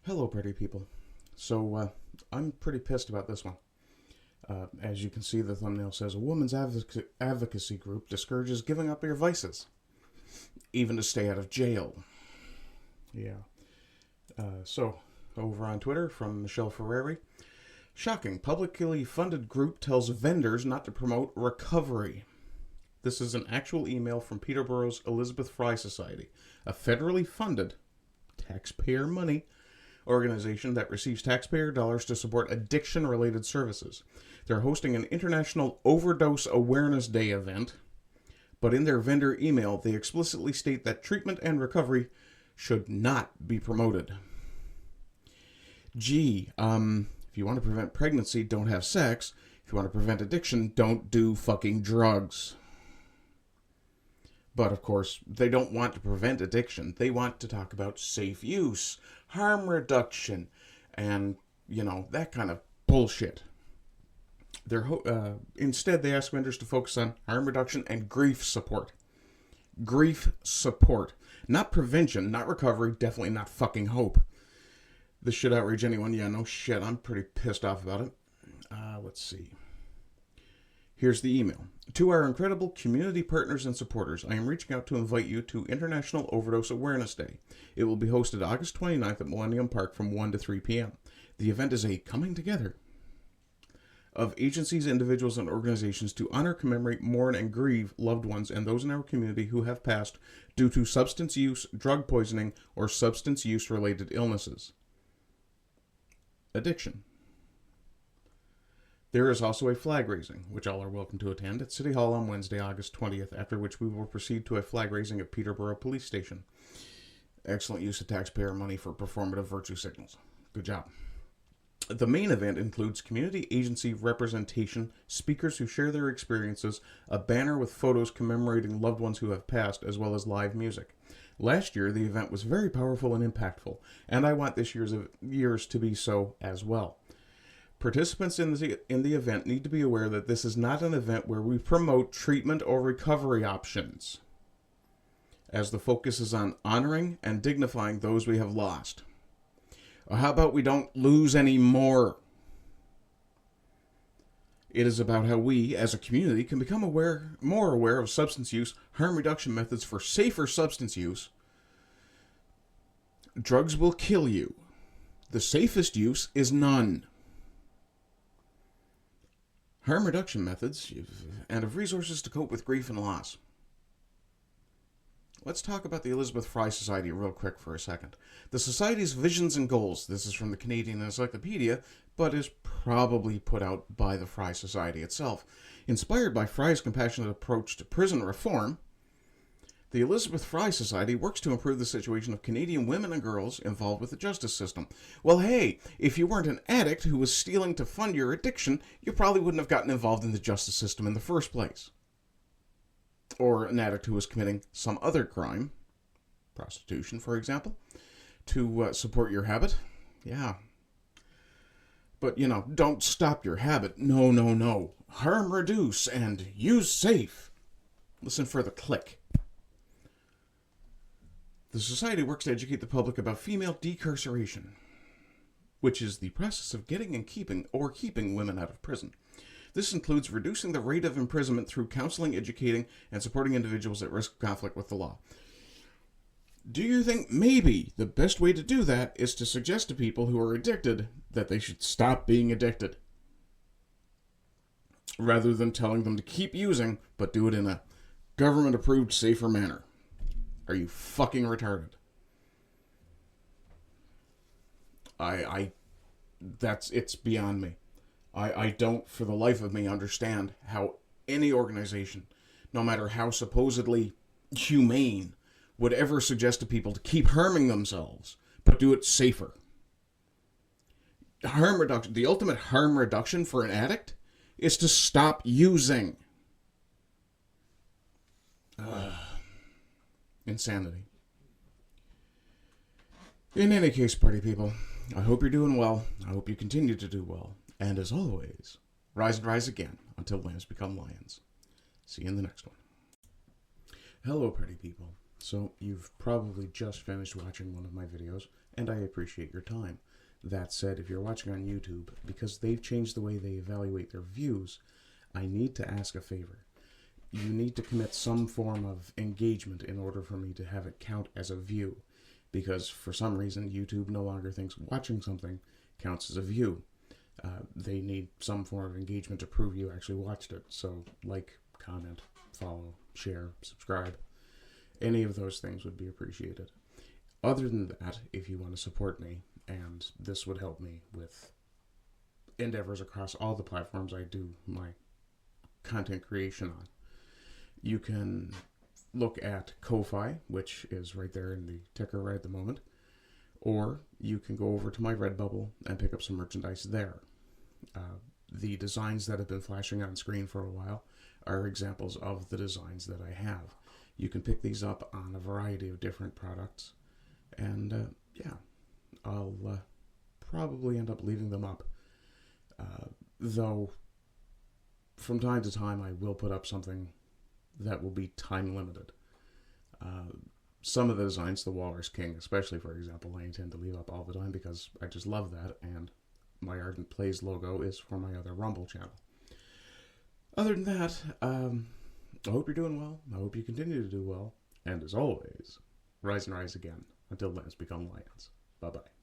Hello, pretty people. So, I'm pretty pissed about this one. As you can see, the thumbnail says, a woman's advocacy group discourages giving up your vices, even to stay out of jail. Yeah. So, over on Twitter, from Michelle Ferrari, shocking, publicly funded group tells vendors not to promote recovery. This is an actual email from Peterborough's Elizabeth Fry Society, a federally funded, taxpayer money, organization that receives taxpayer dollars to support addiction-related services. They're hosting an International Overdose Awareness Day event, but in their vendor email, they explicitly state that treatment and recovery should not be promoted. If you want to prevent pregnancy, don't have sex. If you want to prevent addiction, don't do fucking drugs. But, of course, they don't want to prevent addiction. They want to talk about safe use, harm reduction, and, that kind of bullshit. Instead, they ask vendors to focus on harm reduction and grief support. Grief support. Not prevention, not recovery, definitely not fucking hope. This should outrage anyone. Yeah, no shit. I'm pretty pissed off about it. Let's see. Here's the email. To our incredible community partners and supporters, I am reaching out to invite you to International Overdose Awareness Day. It will be hosted August 29th at Millennium Park from 1 to 3 p.m. The event is a coming together of agencies, individuals, and organizations to honor, commemorate, mourn, and grieve loved ones and those in our community who have passed due to substance use, drug poisoning, or substance use-related illnesses. Addiction. There is also a flag raising, which all are welcome to attend, at City Hall on Wednesday, August 20th, after which we will proceed to a flag raising at Peterborough Police Station. Excellent use of taxpayer money for performative virtue signals. Good job. The main event includes community agency representation, speakers who share their experiences, a banner with photos commemorating loved ones who have passed, as well as live music. Last year, the event was very powerful and impactful, and I want this year's to be so as well. Participants in the event need to be aware that this is not an event where we promote treatment or recovery options, as the focus is on honoring and dignifying those we have lost. Or how about we don't lose any more? It is about how we, as a community, can become more aware of substance use, harm reduction methods for safer substance use. Drugs will kill you. The safest use is none. Harm reduction methods, and of resources to cope with grief and loss. Let's talk about the Elizabeth Fry Society real quick for a second. The Society's visions and goals, this is from the Canadian Encyclopedia, but is probably put out by the Fry Society itself. Inspired by Fry's compassionate approach to prison reform, the Elizabeth Fry Society works to improve the situation of Canadian women and girls involved with the justice system. Well, hey, if you weren't an addict who was stealing to fund your addiction, you probably wouldn't have gotten involved in the justice system in the first place. Or an addict who was committing some other crime, prostitution, for example, to support your habit. Yeah. But, don't stop your habit. No. Harm reduce and use safe. Listen for the click. The Society works to educate the public about female decarceration, which is the process of getting and keeping women out of prison. This includes reducing the rate of imprisonment through counseling, educating, and supporting individuals at risk of conflict with the law. Do you think maybe the best way to do that is to suggest to people who are addicted that they should stop being addicted, rather than telling them to keep using, but do it in a government-approved, safer manner? Are you fucking retarded? It's beyond me. I don't, for the life of me, understand how any organization, no matter how supposedly humane, would ever suggest to people to keep harming themselves, but do it safer. Harm reduction, the ultimate harm reduction for an addict is to stop using. Insanity. In any case, party people, I hope you're doing well. I hope you continue to do well. And as always, rise and rise again until lambs become lions. See you in the next one. Hello, party people. So you've probably just finished watching one of my videos, and I appreciate your time. That said, if you're watching on YouTube, because they've changed the way they evaluate their views, I need to ask a favor. You need to commit some form of engagement in order for me to have it count as a view, because for some reason YouTube no longer thinks watching something counts as a view. They need some form of engagement to prove you actually watched it. So like, comment, follow, share, subscribe. Any of those things would be appreciated. Other than that, if you want to support me, and this would help me with endeavors across all the platforms I do my content creation on, you can look at Ko-Fi, which is right there in the ticker right at the moment, or you can go over to my Redbubble and pick up some merchandise there. The designs that have been flashing on screen for a while are examples of the designs that I have. You can pick these up on a variety of different products, and yeah, I'll probably end up leaving them up. Though, from time to time, I will put up something that will be time limited. Some of the designs, the Walrus King especially, for example, I intend to leave up all the time because I just love that, and my Ardent Plays logo is for my other Rumble channel. Other than that, I hope you're doing well. I hope you continue to do well. And as always, rise and rise again. Until then, become lions. Bye-bye.